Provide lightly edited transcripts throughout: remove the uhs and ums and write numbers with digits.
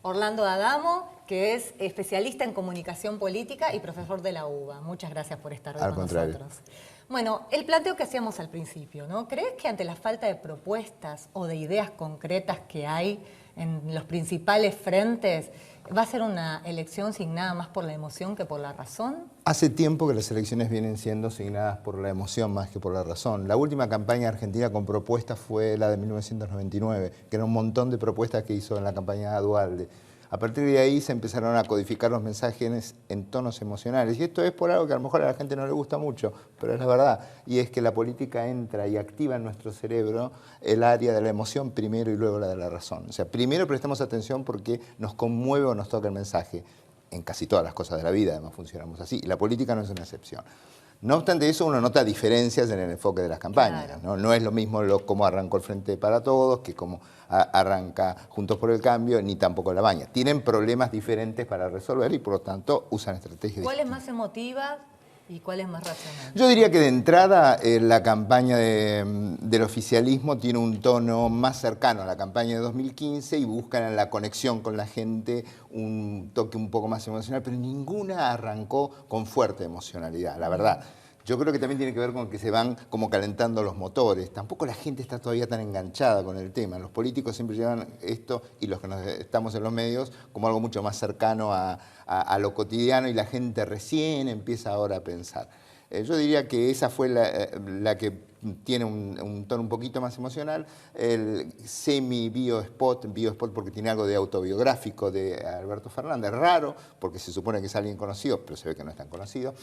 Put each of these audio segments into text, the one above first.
Orlando Adamo, que es especialista en comunicación política y profesor de la UBA. Muchas gracias por estar hoy con nosotros. Bueno, el planteo que hacíamos al principio, ¿no? ¿Crees que ante la falta de propuestas o de ideas concretas que hay en los principales frentes, va a ser una elección signada más por la emoción que por la razón? Hace tiempo que las elecciones vienen siendo signadas por la emoción más que por la razón. La última campaña argentina con propuestas fue la de 1999, que era un montón de propuestas que hizo en la campaña de Duhalde. A partir de ahí se empezaron a codificar los mensajes en tonos emocionales. Y esto es por algo que a lo mejor a la gente no le gusta mucho, pero es la verdad. Y es que la política entra y activa en nuestro cerebro el área de la emoción primero y luego la de la razón. O sea, primero prestamos atención porque nos conmueve o nos toca el mensaje. En casi todas las cosas de la vida además funcionamos así. Y la política no es una excepción. No obstante eso, uno nota diferencias en el enfoque de las campañas. Claro. ¿No es lo mismo cómo arrancó el Frente para Todos que cómo arranca Juntos por el Cambio, ni tampoco la Baña. Tienen problemas diferentes para resolver y por lo tanto usan estrategias ¿Cuál distintas. es más emotiva y cuál es más racional? Yo diría que de entrada la campaña del oficialismo tiene un tono más cercano a la campaña de 2015 y buscan en la conexión con la gente un toque un poco más emocional, pero ninguna arrancó con fuerte emocionalidad, la verdad. Yo creo que también tiene que ver con que se van como calentando los motores. Tampoco la gente está todavía tan enganchada con el tema. Los políticos siempre llevan esto, y los que estamos en los medios, como algo mucho más cercano a lo cotidiano, y la gente recién empieza ahora a pensar. Yo diría que esa fue la que tiene un tono un poquito más emocional. El semi-biospot porque tiene algo de autobiográfico de Alberto Fernández, raro, porque se supone que es alguien conocido, pero se ve que no es tan conocido,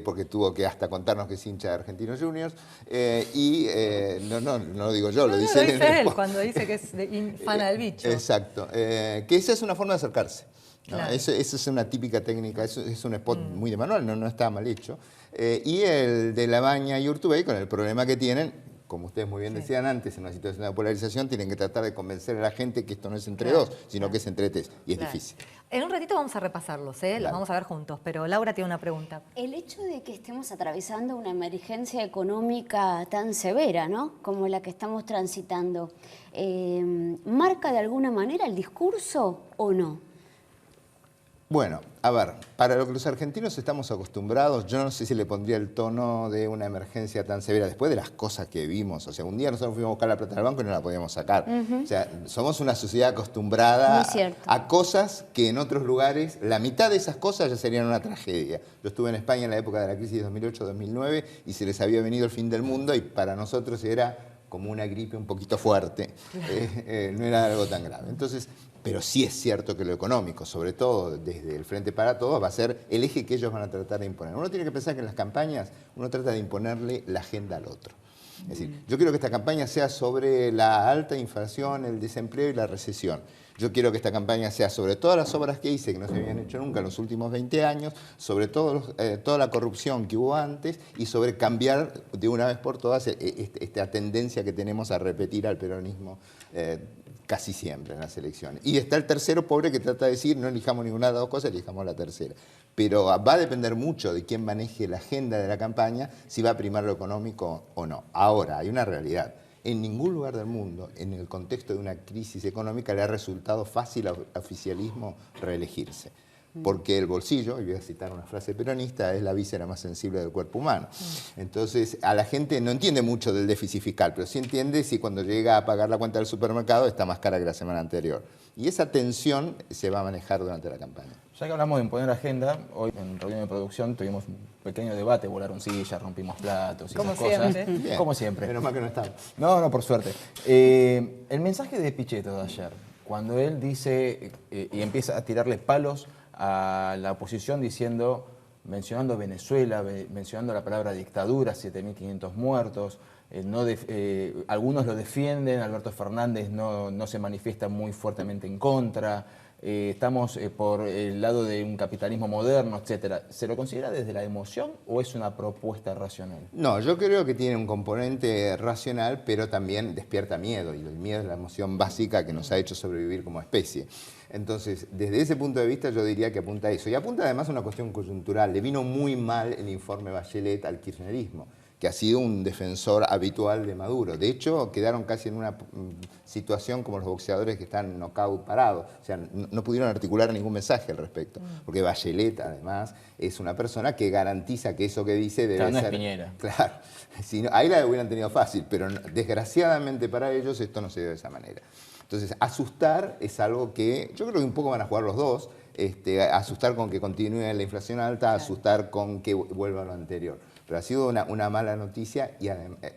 porque tuvo que hasta contarnos que es hincha de Argentinos Juniors, no lo digo yo, lo dice él cuando dice que es fan del bicho. Exacto, que esa es una forma de acercarse. ¿No? Claro. Eso es una típica técnica, es un spot muy de manual, no está mal hecho. Y el de La Baña y Urtubey, con el problema que tienen, como ustedes muy bien decían antes, en una situación de polarización, tienen que tratar de convencer a la gente que esto no es entre dos, sino que es entre tres, y es difícil. En un ratito vamos a repasarlos, los vamos a ver juntos, pero Laura tiene una pregunta. El hecho de que estemos atravesando una emergencia económica tan severa, ¿no?, como la que estamos transitando, ¿marca de alguna manera el discurso o no? Bueno, a ver, para lo que los argentinos estamos acostumbrados, yo no sé si le pondría el tono de una emergencia tan severa, después de las cosas que vimos. O sea, un día nosotros fuimos a buscar la plata del banco y no la podíamos sacar. O sea, somos una sociedad acostumbrada a cosas que en otros lugares, la mitad de esas cosas ya serían una tragedia. Yo estuve en España en la época de la crisis de 2008-2009 y se les había venido el fin del mundo y para nosotros era como una gripe un poquito fuerte, no era algo tan grave. Entonces, pero sí es cierto que lo económico, sobre todo desde el Frente para Todos, va a ser el eje que ellos van a tratar de imponer. Uno tiene que pensar que en las campañas uno trata de imponerle la agenda al otro. Es decir, yo quiero que esta campaña sea sobre la alta inflación, el desempleo y la recesión. Yo quiero que esta campaña sea sobre todas las obras que hice, que no se habían hecho nunca en los últimos 20 años, sobre toda la corrupción que hubo antes y sobre cambiar de una vez por todas esta tendencia que tenemos a repetir al peronismo casi siempre en las elecciones. Y está el tercero pobre que trata de decir, no elijamos ninguna de las dos cosas, elijamos la tercera. Pero va a depender mucho de quién maneje la agenda de la campaña, si va a primar lo económico o no. Ahora, hay una realidad. En ningún lugar del mundo, en el contexto de una crisis económica, le ha resultado fácil al oficialismo reelegirse. Porque el bolsillo, y voy a citar una frase peronista, es la víscera más sensible del cuerpo humano. Entonces, a la gente no entiende mucho del déficit fiscal, pero sí entiende si cuando llega a pagar la cuenta del supermercado está más cara que la semana anterior. Y esa tensión se va a manejar durante la campaña. Ya que hablamos de imponer agenda, hoy en reunión de producción tuvimos un pequeño debate, volaron sillas, rompimos platos y esas cosas. Bien. Como siempre. Menos mal que no estamos. No, por suerte. El mensaje de Pichetto de ayer, cuando él dice y empieza a tirarle palos a la oposición mencionando Venezuela, mencionando la palabra dictadura, 7.500 muertos, algunos lo defienden, Alberto Fernández no se manifiesta muy fuertemente en contra, estamos por el lado de un capitalismo moderno, etcétera. ¿Se lo considera desde la emoción o es una propuesta racional? No, yo creo que tiene un componente racional, pero también despierta miedo, y el miedo es la emoción básica que nos ha hecho sobrevivir como especie. Entonces, desde ese punto de vista yo diría que apunta a eso. Y apunta además a una cuestión coyuntural. Le vino muy mal el informe Bachelet al kirchnerismo. que ha sido un defensor habitual de Maduro. De hecho, quedaron casi en una situación como los boxeadores que están knockout parados. O sea, no pudieron articular ningún mensaje al respecto. Porque Bachelet, además, es una persona que garantiza que eso que dice debe no ser... es Piñera. Claro. Si no, ahí la hubieran tenido fácil, pero desgraciadamente para ellos esto no se dio de esa manera. Entonces, asustar es algo que yo creo que un poco van a jugar los dos. Asustar con que continúe la inflación alta, asustar con que vuelva a lo anterior. Pero ha sido una mala noticia y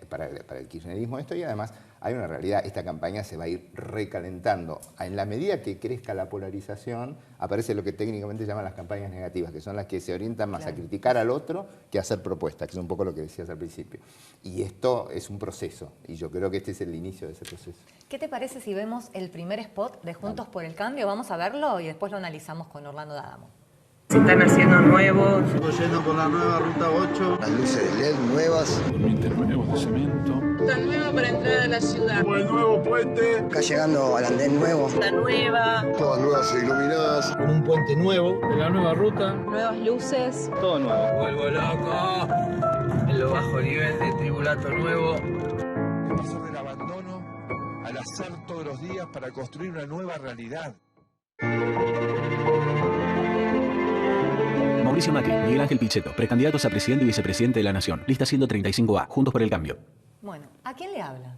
para el kirchnerismo esto, y además hay una realidad, esta campaña se va a ir recalentando. En la medida que crezca la polarización, aparece lo que técnicamente llaman las campañas negativas, que son las que se orientan más a criticar al otro que a hacer propuestas, que es un poco lo que decías al principio. Y esto es un proceso, y yo creo que este es el inicio de ese proceso. ¿Qué te parece si vemos el primer spot de Juntos por el Cambio? Vamos a verlo y después lo analizamos con Orlando D'Adamo. Se están haciendo nuevos. Estamos yendo por la nueva ruta 8. Las luces de LED nuevas. Durmientes nuevos de cemento. Ruta nueva para entrar a la ciudad. El nuevo puente. Acá llegando al andén nuevo. La nueva. Todas nuevas e iluminadas. Con un puente nuevo. De la nueva ruta. Nuevas luces. Todo nuevo. Vuelvo loco. En lo bajo nivel de tribulato nuevo. De pasar del abandono al hacer todos los días para construir una nueva realidad. Mauricio Macri, Miguel Ángel Pichetto, precandidatos a presidente y vicepresidente de la Nación. Lista 135A, Juntos por el Cambio. Bueno, ¿a quién le habla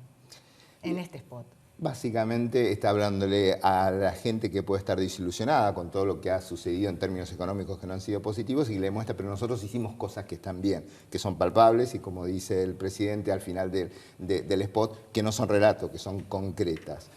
en este spot? Básicamente está hablándole a la gente que puede estar desilusionada con todo lo que ha sucedido en términos económicos que no han sido positivos y le muestra, pero nosotros hicimos cosas que están bien, que son palpables y como dice el presidente al final del spot, que no son relatos, que son concretas.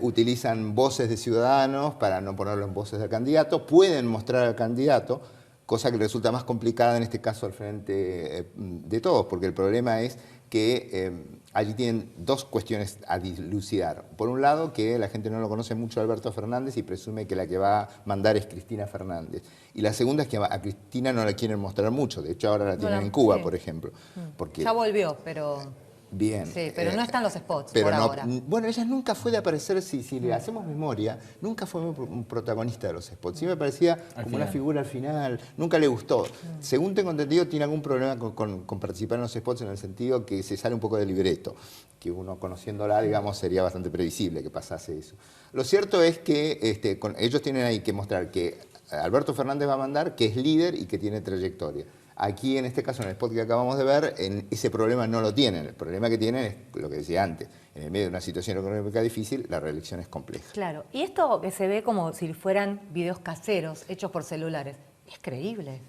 Utilizan voces de ciudadanos para no ponerlo en voces del candidato, pueden mostrar al candidato, cosa que resulta más complicada en este caso al frente de todos, porque el problema es que allí tienen dos cuestiones a dilucidar. Por un lado, que la gente no lo conoce mucho a Alberto Fernández y presume que la que va a mandar es Cristina Fernández. Y la segunda es que a Cristina no la quieren mostrar mucho. De hecho, ahora la tienen en Cuba, por ejemplo. Porque, ya volvió, pero... Bien. Sí, pero no están los spots pero por no, ahora. Bueno, ella nunca fue de aparecer, si le hacemos memoria, nunca fue un protagonista de los spots. Sí me parecía como una figura al final, nunca le gustó. Según tengo entendido, tiene algún problema con participar en los spots en el sentido que se sale un poco del libreto, que uno conociéndola, digamos, sería bastante previsible que pasase eso. Lo cierto es que ellos tienen ahí que mostrar que Alberto Fernández va a mandar, que es líder y que tiene trayectoria. Aquí, en este caso, en el spot que acabamos de ver, ese problema no lo tienen. El problema que tienen es lo que decía antes. En el medio de una situación económica difícil, la reelección es compleja. Claro. Y esto que se ve como si fueran videos caseros, hechos por celulares, ¿es creíble?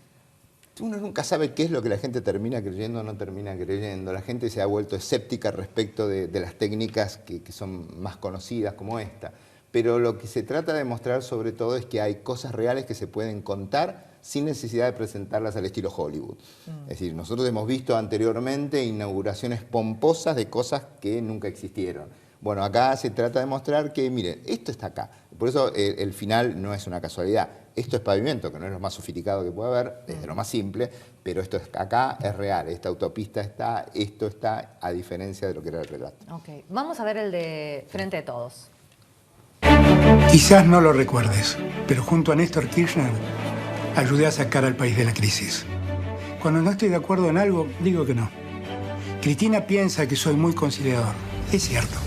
Uno nunca sabe qué es lo que la gente termina creyendo o no termina creyendo. La gente se ha vuelto escéptica respecto de las técnicas que son más conocidas como esta. Pero lo que se trata de mostrar sobre todo es que hay cosas reales que se pueden contar sin necesidad de presentarlas al estilo Hollywood. Es decir, nosotros hemos visto anteriormente inauguraciones pomposas de cosas que nunca existieron. Bueno, acá se trata de mostrar que, miren, esto está acá. Por eso el final no es una casualidad. Esto es pavimento, que no es lo más sofisticado que puede haber, es lo más simple, pero esto acá es real. Esta autopista está, esto está, a diferencia de lo que era el relato. Ok, vamos a ver el de Frente de Todos. Quizás no lo recuerdes, pero junto a Néstor Kirchner ayudé a sacar al país de la crisis. Cuando no estoy de acuerdo en algo, digo que no. Cristina piensa que soy muy conciliador. Es cierto.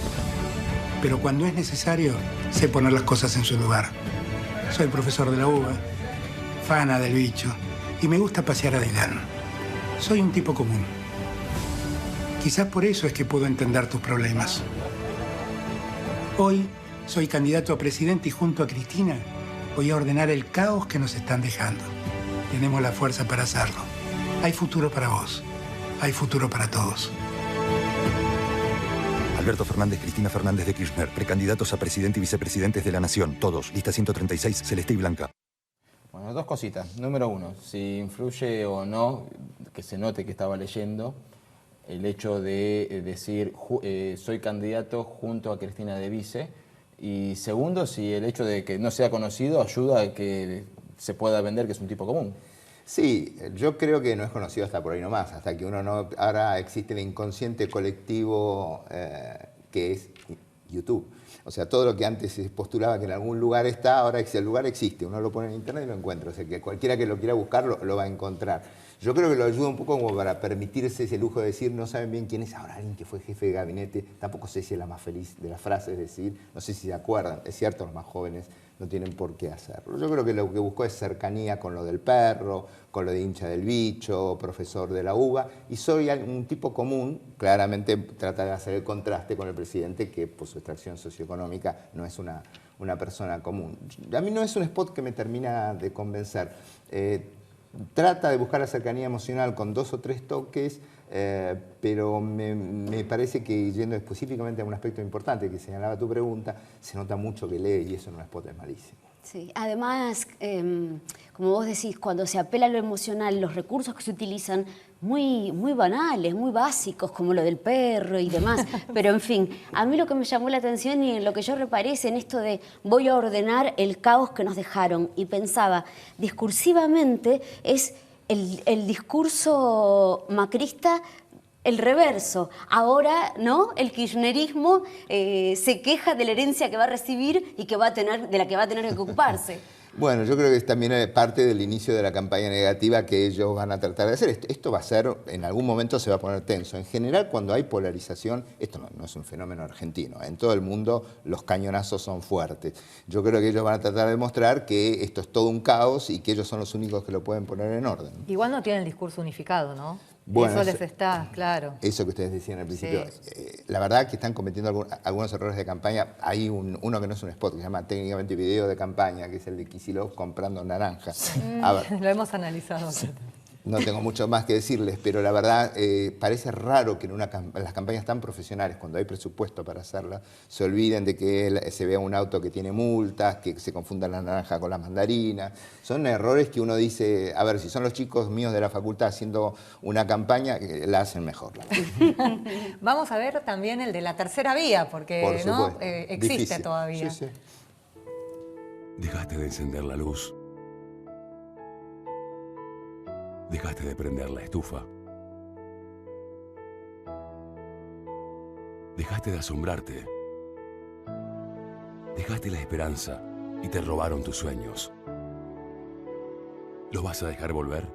Pero cuando es necesario, sé poner las cosas en su lugar. Soy profesor de la UBA, fana del bicho, y me gusta pasear a Dylan. Soy un tipo común. Quizás por eso es que puedo entender tus problemas. Hoy soy candidato a presidente y junto a Cristina voy a ordenar el caos que nos están dejando. Tenemos la fuerza para hacerlo. Hay futuro para vos. Hay futuro para todos. Alberto Fernández, Cristina Fernández de Kirchner, precandidatos a presidente y vicepresidentes de la Nación. Todos. Lista 136, celeste y blanca. Bueno, dos cositas. Número uno, si influye o no, que se note que estaba leyendo, el hecho de decir soy candidato junto a Cristina de vice. Y segundo, si el hecho de que no sea conocido ayuda a que se pueda vender que es un tipo común. Sí, yo creo que no es conocido hasta por ahí nomás, hasta que uno no... Ahora existe el inconsciente colectivo que es YouTube. O sea, todo lo que antes se postulaba que en algún lugar está, ahora el lugar existe. Uno lo pone en internet y lo encuentra. O sea, que cualquiera que lo quiera buscar lo va a encontrar. Yo creo que lo ayuda un poco como para permitirse ese lujo de decir, no saben bien quién es ahora alguien que fue jefe de gabinete. Tampoco sé si es la más feliz de las frases, es decir, no sé si se acuerdan. Es cierto, los más jóvenes no tienen por qué hacerlo. Yo creo que lo que buscó es cercanía con lo del perro, con lo de hincha del bicho, profesor de la UBA, y soy un tipo común. Claramente trata de hacer el contraste con el presidente, que por su extracción socioeconómica no es una persona común. A mí no es un spot que me termina de convencer. Trata de buscar la cercanía emocional con 2 o 3 toques, pero me parece que, yendo específicamente a un aspecto importante que señalaba tu pregunta, se nota mucho que lee y eso en un spot es malísimo. Sí, además, como vos decís, cuando se apela a lo emocional, los recursos que se utilizan muy banales, muy básicos, como lo del perro y demás. Pero en fin, a mí lo que me llamó la atención y en lo que yo reparé es en esto de voy a ordenar el caos que nos dejaron. Y pensaba, discursivamente es el discurso macrista, el reverso. Ahora, ¿no? El kirchnerismo se queja de la herencia que va a recibir y de la que va a tener que ocuparse. Bueno, yo creo que es también parte del inicio de la campaña negativa que ellos van a tratar de hacer. Esto va a ser, en algún momento se va a poner tenso. En general, cuando hay polarización, esto no es un fenómeno argentino. En todo el mundo los cañonazos son fuertes. Yo creo que ellos van a tratar de demostrar que esto es todo un caos y que ellos son los únicos que lo pueden poner en orden. Igual no tienen el discurso unificado, ¿no? Bueno, eso les está, claro. Eso que ustedes decían al principio. Sí. La verdad que están cometiendo algunos errores de campaña. Hay uno que no es un spot, que se llama técnicamente video de campaña, que es el de Kicillof comprando naranjas. A ver, lo hemos analizado. no tengo mucho más que decirles, pero la verdad parece raro que en las campañas tan profesionales, cuando hay presupuesto para hacerlas, se olviden de que se vea un auto que tiene multas, que se confunda la naranja con la mandarina. Son errores que uno dice, a ver, si son los chicos míos de la facultad haciendo una campaña, la hacen mejor. Vamos a ver también el de la tercera vía, porque ¿no? Existe difícil. Todavía. Sí, sí. Dejaste de encender la luz. Dejaste de prender la estufa. Dejaste de asombrarte. Dejaste la esperanza y te robaron tus sueños. ¿Lo vas a dejar volver?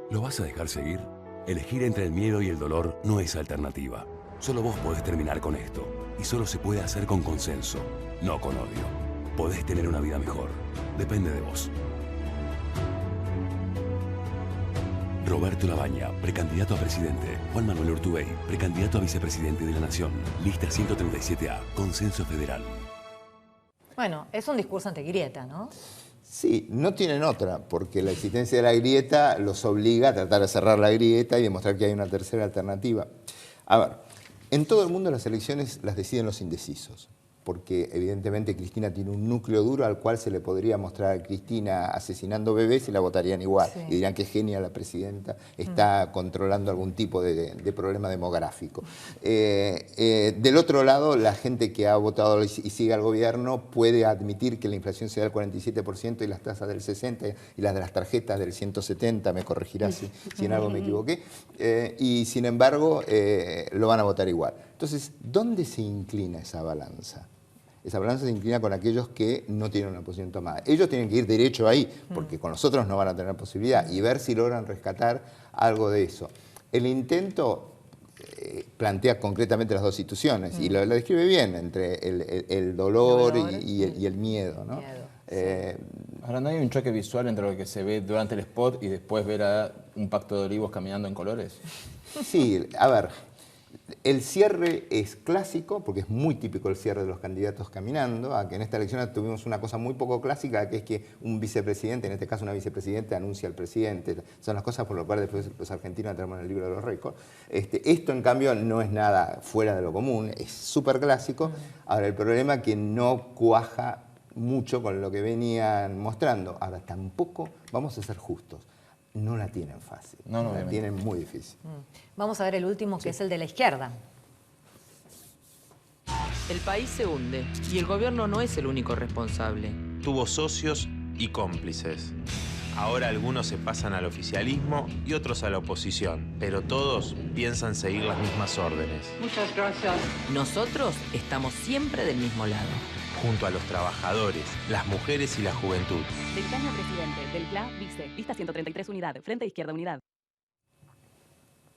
¿Lo vas a dejar seguir? Elegir entre el miedo y el dolor no es alternativa. Solo vos podés terminar con esto. Y solo se puede hacer con consenso, no con odio. Podés tener una vida mejor. Depende de vos. Roberto Labaña, precandidato a presidente. Juan Manuel Urtubey, precandidato a vicepresidente de la Nación. Lista 137A, Consenso Federal. Bueno, es un discurso antigrieta, ¿no? Sí, no tienen otra, porque la existencia de la grieta los obliga a tratar de cerrar la grieta y demostrar que hay una tercera alternativa. A ver, en todo el mundo las elecciones las deciden los indecisos, porque evidentemente Cristina tiene un núcleo duro al cual se le podría mostrar a Cristina asesinando bebés y la votarían igual. Sí. Y dirían que genia la presidenta, está controlando algún tipo de problema demográfico. Del otro lado, la gente que ha votado y sigue al gobierno puede admitir que la inflación sea del 47% y las tasas del 60% y las de las tarjetas del 170%, me corregirás si en algo me equivoqué, y sin embargo lo van a votar igual. Entonces, ¿dónde se inclina esa balanza? Esa balanza se inclina con aquellos que no tienen una posición tomada. Ellos tienen que ir derecho ahí, porque con nosotros no van a tener posibilidad, y ver si logran rescatar algo de eso. El intento plantea concretamente las dos situaciones, y lo describe bien, entre el dolor y el miedo, ¿no? Ahora, ¿no hay un choque visual entre lo que se ve durante el spot y después ver a un pacto de olivos caminando en colores? Sí, a ver. El cierre es clásico, porque es muy típico el cierre de los candidatos caminando, a que en esta elección tuvimos una cosa muy poco clásica, que es que un vicepresidente, en este caso una vicepresidenta, anuncia al presidente. Son las cosas por las cuales después los argentinos tenemos en el libro de los récords. Esto, en cambio, no es nada fuera de lo común, es súper clásico. Ahora, el problema es que no cuaja mucho con lo que venían mostrando. Ahora, tampoco, vamos a ser justos, no la tienen fácil, la tienen muy difícil. Vamos a ver el último, que es el de la izquierda. El país se hunde y el gobierno no es el único responsable. Tuvo socios y cómplices. Ahora algunos se pasan al oficialismo y otros a la oposición, pero todos piensan seguir las mismas órdenes. Muchas gracias. Nosotros estamos siempre del mismo lado. Junto a los trabajadores, las mujeres y la juventud. Del PLA presidente, del PLA vice, lista 133 unidad, Frente Izquierda Unidad.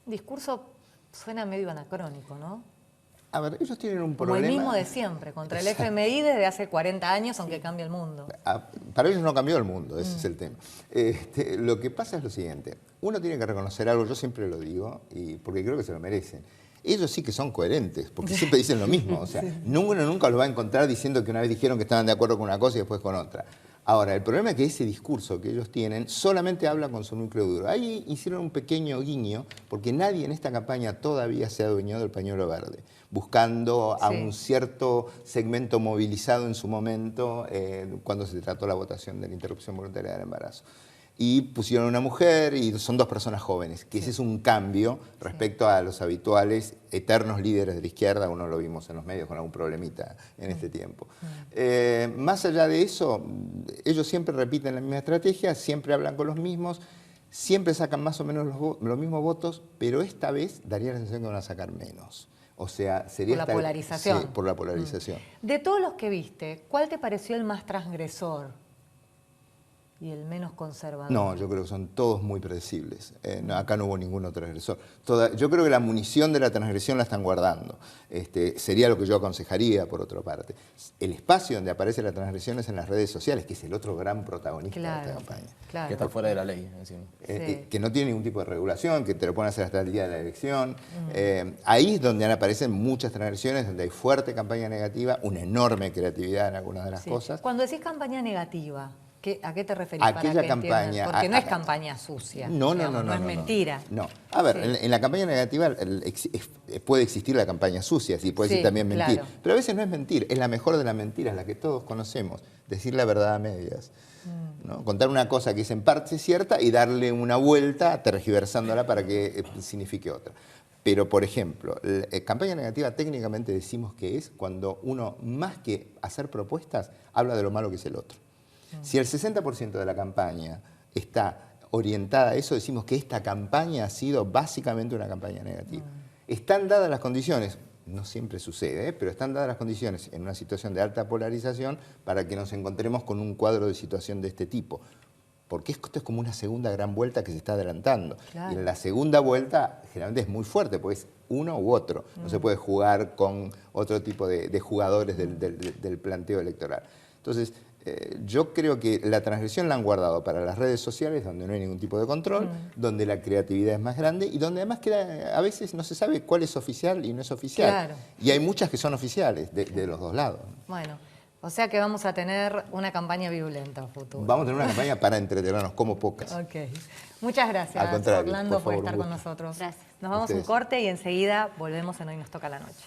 Discurso suena medio anacrónico, ¿no? A ver, ellos tienen un Como problema. el mismo de siempre, contra el FMI desde hace 40 años, aunque cambie el mundo. Para ellos no cambió el mundo, ese es el tema. Lo que pasa es lo siguiente, uno tiene que reconocer algo, yo siempre lo digo, porque creo que se lo merecen. Ellos sí que son coherentes, porque siempre dicen lo mismo. O sea, uno nunca los va a encontrar diciendo que una vez dijeron que estaban de acuerdo con una cosa y después con otra. Ahora, el problema es que ese discurso que ellos tienen solamente habla con su núcleo duro. Ahí hicieron un pequeño guiño, porque nadie en esta campaña todavía se ha adueñado del pañuelo verde, buscando a un cierto segmento movilizado en su momento cuando se trató la votación de la interrupción voluntaria del embarazo. Y pusieron a una mujer y son dos personas jóvenes, que ese es un cambio respecto a los habituales eternos líderes de la izquierda, uno lo vimos en los medios con algún problemita en este tiempo. Más allá de eso, ellos siempre repiten la misma estrategia, siempre hablan con los mismos, siempre sacan más o menos los mismos votos, pero esta vez daría la sensación que van a sacar menos. O sea, sería por la polarización. Sí, por la polarización. De todos los que viste, ¿cuál te pareció el más transgresor y el menos conservador? No, yo creo que son todos muy predecibles. Acá no hubo ningún otro transgresor. Yo creo que la munición de la transgresión la están guardando. Sería lo que yo aconsejaría, por otra parte. El espacio donde aparece la transgresión es en las redes sociales, que es el otro gran protagonista de esta campaña. Claro. Que está fuera de la ley. Que no tiene ningún tipo de regulación, que te lo pueden hacer hasta el día de la elección. Ahí es donde aparecen muchas transgresiones, donde hay fuerte campaña negativa, una enorme creatividad en algunas de las cosas. Cuando decís campaña negativa, ¿a qué te referís? Aquella campaña. Porque no es campaña sucia. No es mentira. No. A ver, en la campaña negativa puede existir la campaña sucia, sí, puede ser también mentir. Claro. Pero a veces no es mentir, es la mejor de las mentiras, la que todos conocemos. Decir la verdad a medias. ¿No? Contar una cosa que es en parte cierta y darle una vuelta tergiversándola para que signifique otra. Pero, por ejemplo, campaña negativa técnicamente decimos que es cuando uno, más que hacer propuestas, habla de lo malo que es el otro. Si el 60% de la campaña está orientada a eso, decimos que esta campaña ha sido básicamente una campaña negativa. Están dadas las condiciones, no siempre sucede, pero están dadas las condiciones en una situación de alta polarización para que nos encontremos con un cuadro de situación de este tipo. Porque esto es como una segunda gran vuelta que se está adelantando. Claro. Y en la segunda vuelta generalmente es muy fuerte, porque es uno u otro. No se puede jugar con otro tipo de jugadores del planteo electoral. Entonces, yo creo que la transgresión la han guardado para las redes sociales, donde no hay ningún tipo de control, donde la creatividad es más grande y donde además a veces no se sabe cuál es oficial y no es oficial. Claro. Y hay muchas que son oficiales de los dos lados. Bueno, o sea que vamos a tener una campaña violenta a futuro. Vamos a tener una campaña para entretenernos como pocas. Ok. Muchas gracias, Orlando, por estar con nosotros. Gracias. Nos vamos a un corte y enseguida volvemos en Hoy Nos Toca la Noche.